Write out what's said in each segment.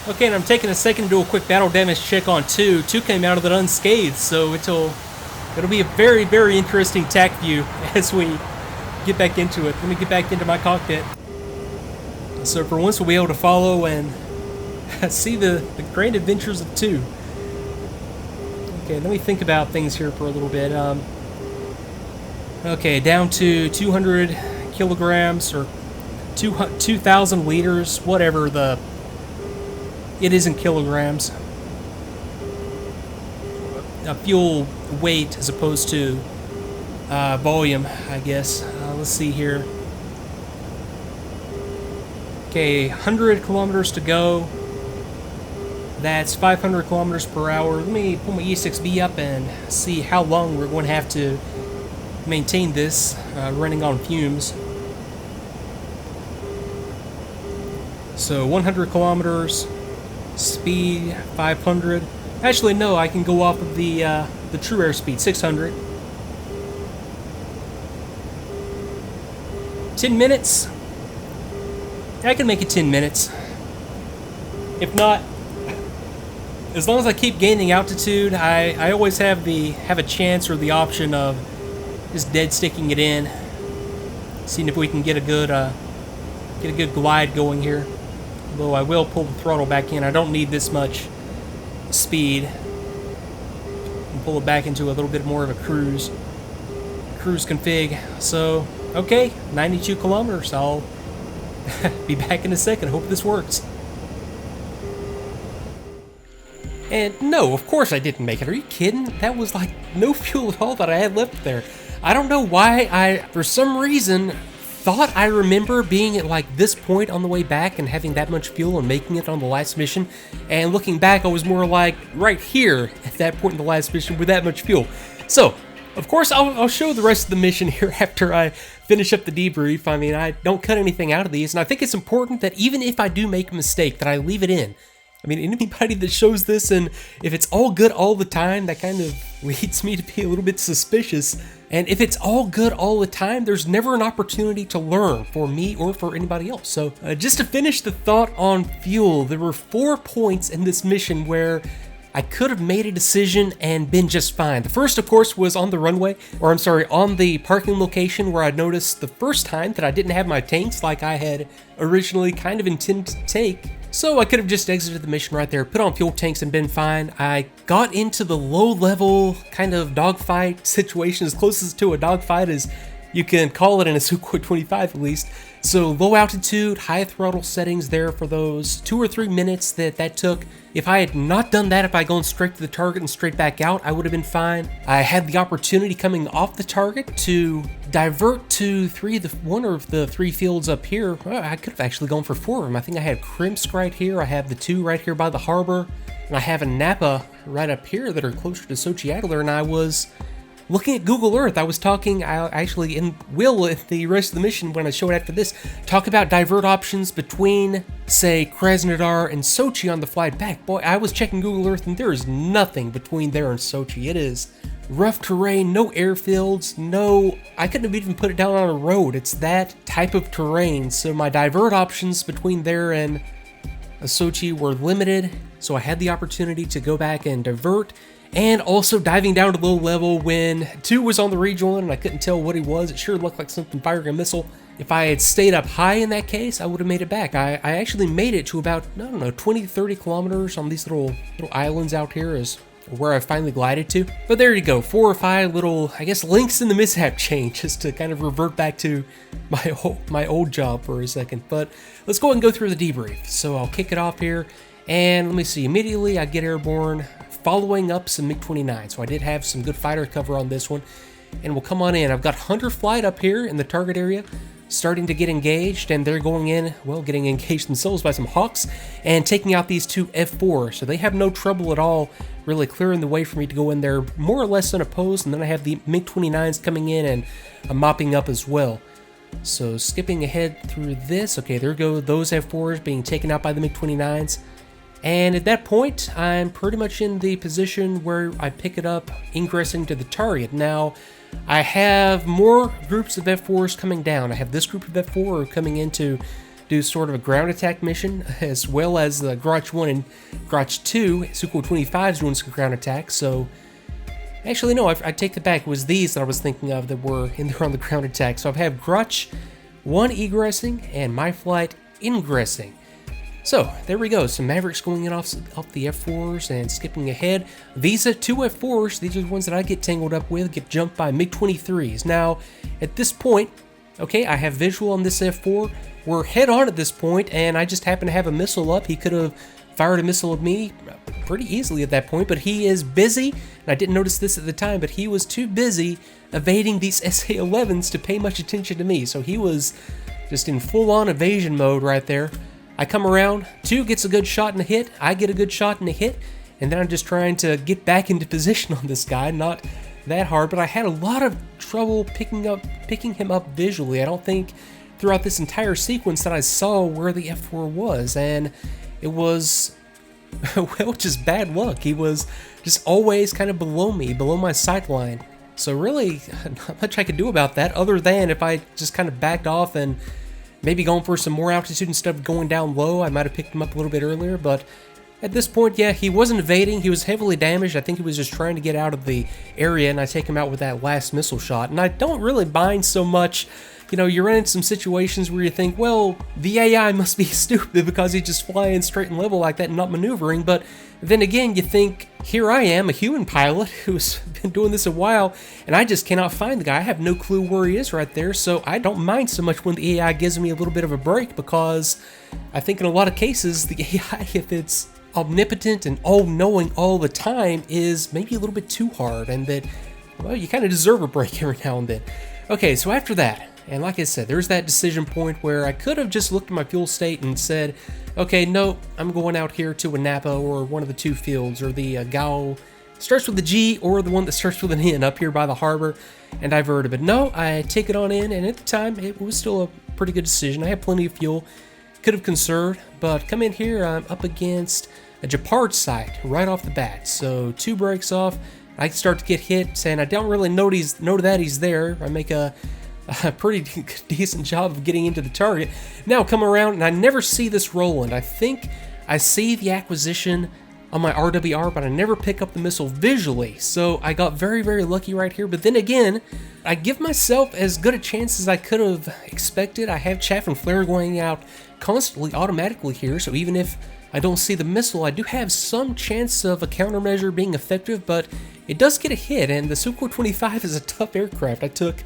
Okay, and I'm taking a second to do a quick battle damage check on 2. 2 came out of it unscathed, so it'll be a very, very interesting TACVIEW as we get back into it. Let me get back into my cockpit. So for once we'll be able to follow and see the grand adventures of 2. Okay, let me think about things here for a little bit. Okay, down to 200 kilograms or 2,000 liters, whatever it is in kilograms. Fuel weight as opposed to volume, I guess. Let's see here. Okay, 100 kilometers to go. That's 500 kilometers per hour. Let me pull my E6B up and see how long we're going to have to maintain this running on fumes. So 100 kilometers, speed 500. Actually, no, I can go off of the true airspeed, 600. 10 minutes. I can make it 10 minutes. If not, as long as I keep gaining altitude, I always have a chance or the option of just dead sticking it in, seeing if we can get a good glide going here. Although I will pull the throttle back in. I don't need this much speed. And pull it back into a little bit more of a cruise config. So okay, 92 kilometers. I'll be back in a second. Hope this works. And no, of course I didn't make it. Are you kidding? That was like no fuel at all that I had left there. I don't know why I, for some reason, thought I remember being at like this point on the way back and having that much fuel and making it on the last mission. And looking back, I was more like right here at that point in the last mission with that much fuel. So, of course, I'll show the rest of the mission here after I finish up the debrief. I mean, I don't cut anything out of these, and I think it's important that even if I do make a mistake, that I leave it in. I mean, anybody that shows this, and if it's all good all the time, that kind of leads me to be a little bit suspicious. And if it's all good all the time, there's never an opportunity to learn for me or for anybody else. So just to finish the thought on fuel, there were 4 points in this mission where I could have made a decision and been just fine. The first, of course, was on the runway, or I'm sorry, on the parking location where I noticed the first time that I didn't have my tanks like I had originally kind of intended to take. So I could have just exited the mission right there, put on fuel tanks and been fine. I got into the low-level kind of dogfight situation, as close as to a dogfight as you can call it in a Su-25 at least. So low altitude, high throttle settings there for those 2 or 3 minutes that took. If I had not done that, if I had gone straight to the target and straight back out, I would have been fine. I had the opportunity coming off the target to divert to one of the 3 fields up here. Well, I could have actually gone for 4 of them. I think I had Krimsk right here. I have the 2 right here by the harbor. And I have a Napa right up here that are closer to Sochi Adler. And I was looking at Google Earth. I was talking, I actually will at the rest of the mission when I show it after this, talk about divert options between, say, Krasnodar and Sochi on the flight back. Boy, I was checking Google Earth and there is nothing between there and Sochi. It is rough terrain, no airfields, I couldn't have even put it down on a road. It's that type of terrain. So my divert options between there and Sochi were limited. So I had the opportunity to go back and divert. And also diving down to low level when 2 was on the rejoin and I couldn't tell what he was. It sure looked like something firing a missile. If I had stayed up high in that case, I would have made it back. I actually made it to about, I don't know, 20 to 30 kilometers on these little islands out here is where I finally glided to. But there you go, 4 or 5 little, I guess, links in the mishap chain just to kind of revert back to my old job for a second. But let's go ahead and go through the debrief. So I'll kick it off here. And let me see, immediately I get airborne, following up some MiG-29. So I did have some good fighter cover on this one. And we'll come on in. I've got Hunter Flight up here in the target area, starting to get engaged, and they're going in, well, getting engaged themselves by some Hawks, and taking out these 2 F4. So they have no trouble at all really clearing the way for me to go in there more or less unopposed. And then I have the MiG-29s coming in and mopping up as well. So skipping ahead through this, okay, there go those F4s being taken out by the MiG-29s. And at that point, I'm pretty much in the position where I pick it up, ingressing to the target. Now, I have more groups of F4s coming down. I have this group of F4 coming into do sort of a ground attack mission, as well as the Grotch 1 and Grotch 2. Su-25 is doing some ground attack, so... Actually, no, I take that back. It was these that I was thinking of that were in there on the ground attack. So I have Grotch 1 egressing and my flight ingressing. So, there we go. Some Mavericks going in off the F4s and skipping ahead. These are 2 F4s. These are the ones that I get tangled up with, get jumped by MiG-23s. Now, at this point, okay, I have visual on this F4. We're head on at this point, and I just happen to have a missile up. He could have fired a missile at me pretty easily at that point, but he is busy, and I didn't notice this at the time, but he was too busy evading these SA-11s to pay much attention to me. So he was just in full-on evasion mode right there. I come around, 2 gets a good shot and a hit, I get a good shot and a hit, and then I'm just trying to get back into position on this guy. Not that hard, but I had a lot of trouble picking him up visually. I don't think throughout this entire sequence that I saw where the F4 was, and it was, well, just bad luck. He was just always kind of below me, below my sight line. So really, not much I could do about that, other than if I just kind of backed off and maybe going for some more altitude instead of going down low. I might have picked him up a little bit earlier, but at this point, yeah, he wasn't evading. He was heavily damaged. I think he was just trying to get out of the area, and I take him out with that last missile shot. And I don't really mind so much. You know, you're in some situations where you think, well, the AI must be stupid because he's just flying straight and level like that and not maneuvering. But then again, you think, here I am, a human pilot who's been doing this a while, and I just cannot find the guy. I have no clue where he is right there, so I don't mind so much when the AI gives me a little bit of a break, because I think in a lot of cases, the AI, if it's omnipotent and all-knowing all the time, is maybe a little bit too hard, and that, well, you kind of deserve a break every now and then. Okay, so after that, and like I said, there's that decision point where I could have just looked at my fuel state and said, okay, no, I'm going out here to a Napa or one of the 2 fields, or the Gao starts with a G, or the one that starts with an N up here by the harbor, and diverted. But no, I take it on in, and at the time, it was still a pretty good decision. I had plenty of fuel, could have conserved, but come in here, I'm up against a Gepard site right off the bat. So 2 breaks off, I start to get hit, and I don't really know that he's there. I make a pretty decent job of getting into the target. Now come around, and I never see this Roland. I think I see the acquisition on my RWR, but I never pick up the missile visually. So I got very, very lucky right here. But then again, I give myself as good a chance as I could have expected. I have chaff and flare going out constantly, automatically here. So even if I don't see the missile, I do have some chance of a countermeasure being effective, but it does get a hit, and the Su-25 is a tough aircraft. I took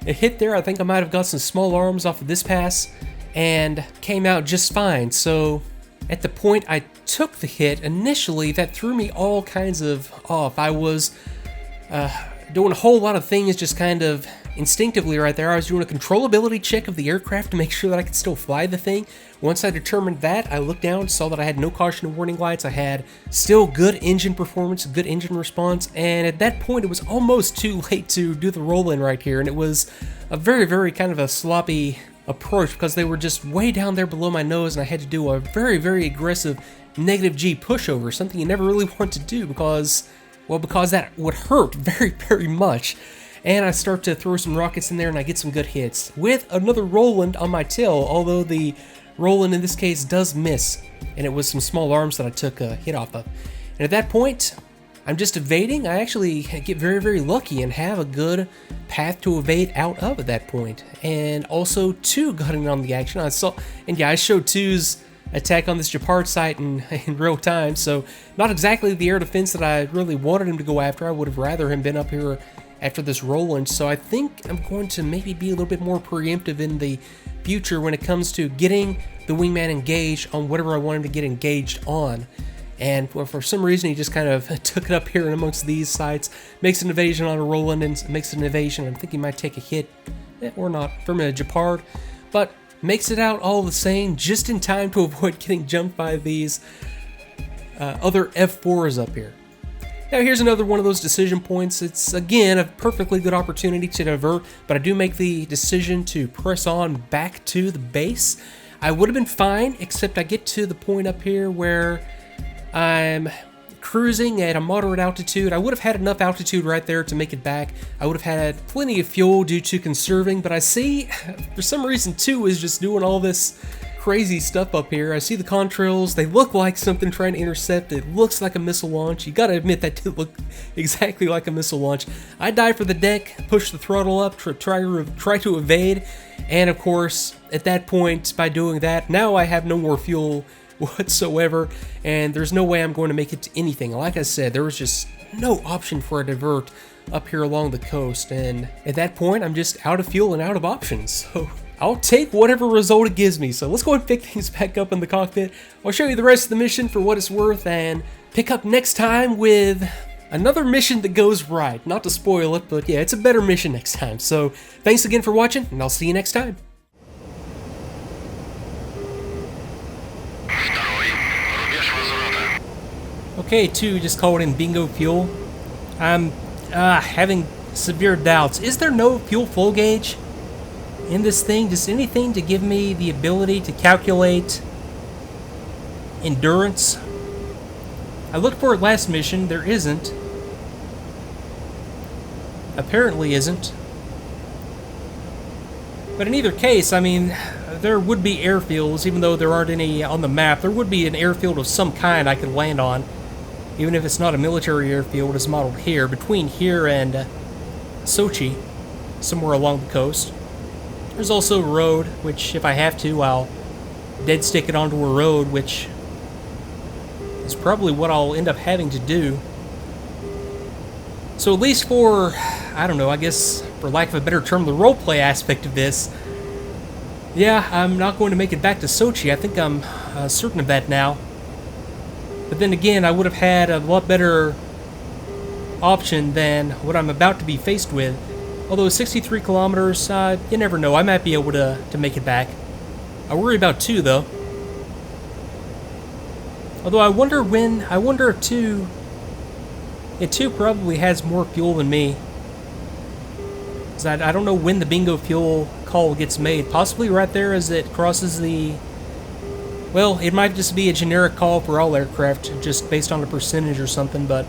a hit there. I think I might have got some small arms off of this pass and came out just fine. So at the point I took the hit initially, that threw me all kinds of off. I was doing a whole lot of things just kind of instinctively right there. I was doing a controllability check of the aircraft to make sure that I could still fly the thing. Once I determined that, I looked down, saw that I had no caution and warning lights. I had still good engine performance, good engine response, and at that point it was almost too late to do the roll-in right here, and it was a very, very kind of a sloppy approach because they were just way down there below my nose, and I had to do a very, very aggressive negative G pushover, something you never really want to do because that would hurt very, very much. And I start to throw some rockets in there, and I get some good hits with another Roland on my tail, although the Roland in this case does miss, and it was some small arms that I took a hit off of. And at that point, I'm just evading. I actually get very, very lucky and have a good path to evade out of at that point. And also 2 got in on the action. I showed 2's attack on this Gepard site in real time, so not exactly the air defense that I really wanted him to go after. I would have rather him been up here after this Roland, so I think I'm going to maybe be a little bit more preemptive in the future when it comes to getting the wingman engaged on whatever I want him to get engaged on. And for some reason, he just kind of took it up here in amongst these sites, makes an evasion on a Roland, and makes an evasion. I think he might take a hit, or not, from a Gepard, but makes it out all the same, just in time to avoid getting jumped by these other F4s up here. Now here's another one of those decision points. It's again a perfectly good opportunity to divert, but I do make the decision to press on back to the base. I would have been fine, except I get to the point up here where I'm cruising at a moderate altitude. I would have had enough altitude right there to make it back. I would have had plenty of fuel due to conserving, but I see for some reason 2 is just doing all this crazy stuff up here. I see the contrails. They look like something trying to intercept. It looks like a missile launch. You gotta admit that did look exactly like a missile launch. I dive for the deck, push the throttle up, try to evade, and of course, at that point, by doing that, now I have no more fuel whatsoever, and there's no way I'm going to make it to anything. Like I said, there was just no option for a divert up here along the coast, and at that point, I'm just out of fuel and out of options. So I'll take whatever result it gives me. So let's go ahead and pick things back up in the cockpit. I'll show you the rest of the mission for what it's worth and pick up next time with another mission that goes right. Not to spoil it, but yeah, it's a better mission next time. So thanks again for watching, and I'll see you next time. Okay, 2 just called in bingo fuel. I'm having severe doubts. Is there no fuel flow gauge in this thing? Just anything to give me the ability to calculate endurance? I looked for it last mission. There isn't. Apparently isn't. But in either case, I mean, there would be airfields, even though there aren't any on the map. There would be an airfield of some kind I could land on, even if it's not a military airfield as modeled here, between here and Sochi, somewhere along the coast. There's also a road, which if I have to, I'll dead stick it onto a road, which is probably what I'll end up having to do. So at least for, I don't know, I guess, for lack of a better term, the roleplay aspect of this, yeah, I'm not going to make it back to Sochi. I think I'm certain of that now. But then again, I would have had a lot better option than what I'm about to be faced with. Although 63 kilometers, you never know. I might be able to make it back. I worry about 2, though. Although I wonder if 2... Yeah, 2 probably has more fuel than me. 'Cause I don't know when the bingo fuel call gets made. Possibly right there as it crosses the... Well, it might just be a generic call for all aircraft, just based on a percentage or something, but...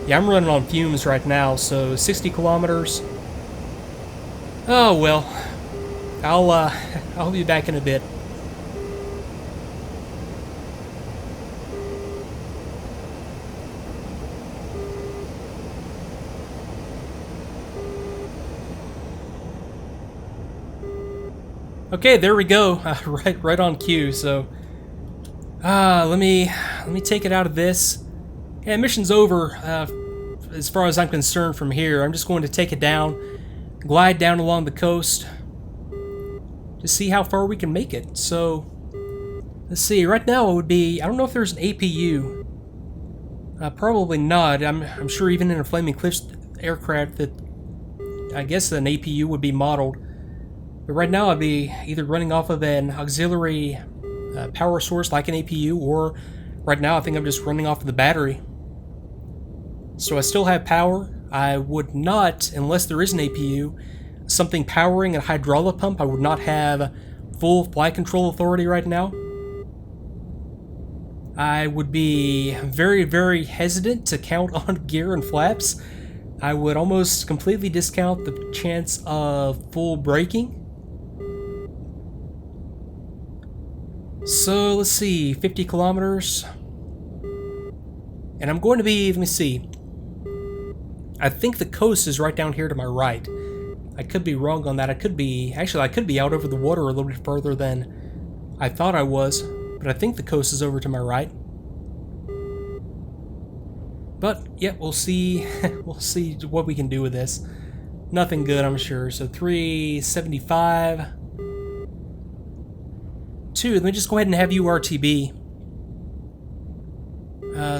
Yeah, I'm running on fumes right now, so 60 kilometers. Oh, well. I'll be back in a bit. Okay, there we go. Right on cue. So, let me take it out of this. Yeah, mission's over. As far as I'm concerned, from here, I'm just going to take it down, glide down along the coast, to see how far we can make it. So, let's see. Right now, it would be. I don't know if there's an APU. Probably not. I'm sure even in a Flaming Cliffs aircraft that I guess an APU would be modeled. But right now I'd be either running off of an auxiliary power source like an APU, or right now I think I'm just running off of the battery. So I still have power. I would not, unless there is an APU, something powering a hydraulic pump, I would not have full flight control authority right now. I would be very, very hesitant to count on gear and flaps. I would almost completely discount the chance of full braking. So, let's see, 50 kilometers. And I'm going to be, let me see. I think the coast is right down here to my right. I could be wrong on that. I could be out over the water a little bit further than I thought I was. But I think the coast is over to my right. But, yeah, we'll see. We'll see what we can do with this. Nothing good, I'm sure. So, 375... 2, let me just go ahead and have you RTB.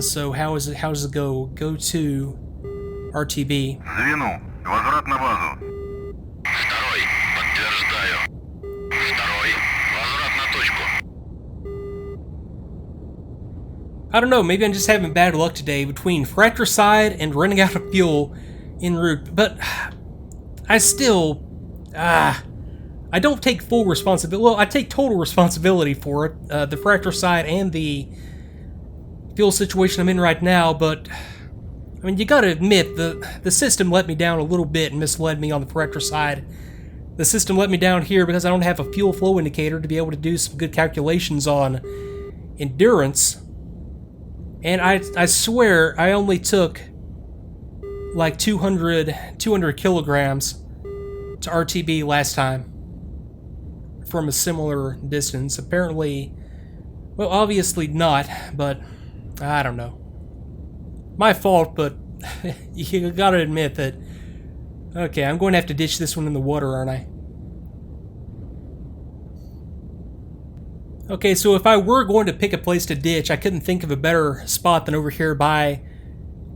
So how does it go? Go to RTB. Звену. Возврат на базу. Второй. Подтверждаю. Второй. Возврат на точку. I don't know, maybe I'm just having bad luck today between fratricide and running out of fuel en route, but I still... I don't take full responsibility. Well, I take total responsibility for it, the fratricide and the fuel situation I'm in right now, but, I mean, you gotta admit, the system let me down a little bit and misled me on the fratricide the system let me down here because I don't have a fuel flow indicator to be able to do some good calculations on endurance. And I swear I only took like 200 kilograms to RTB last time from a similar distance. Apparently, well, obviously not, but I don't know. My fault, but you gotta admit that. Okay, I'm going to have to ditch this one in the water, aren't I? Okay, so if I were going to pick a place to ditch, I couldn't think of a better spot than over here by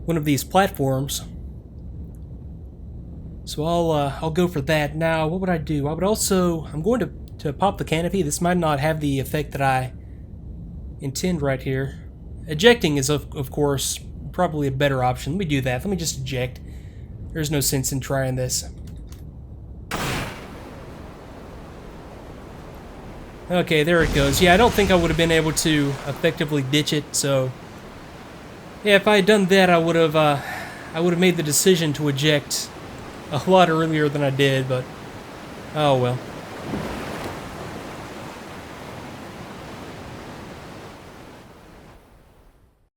one of these platforms. So I'll go for that. Now, what would I do? I would also, I'm going to pop the canopy. This might not have the effect that I intend right here. Ejecting is, of course, probably a better option. Let me do that. Let me just eject. There's no sense in trying this. Okay, there it goes. Yeah, I don't think I would have been able to effectively ditch it, so yeah, if I had done that, I would have made the decision to eject a lot earlier than I did, but oh well.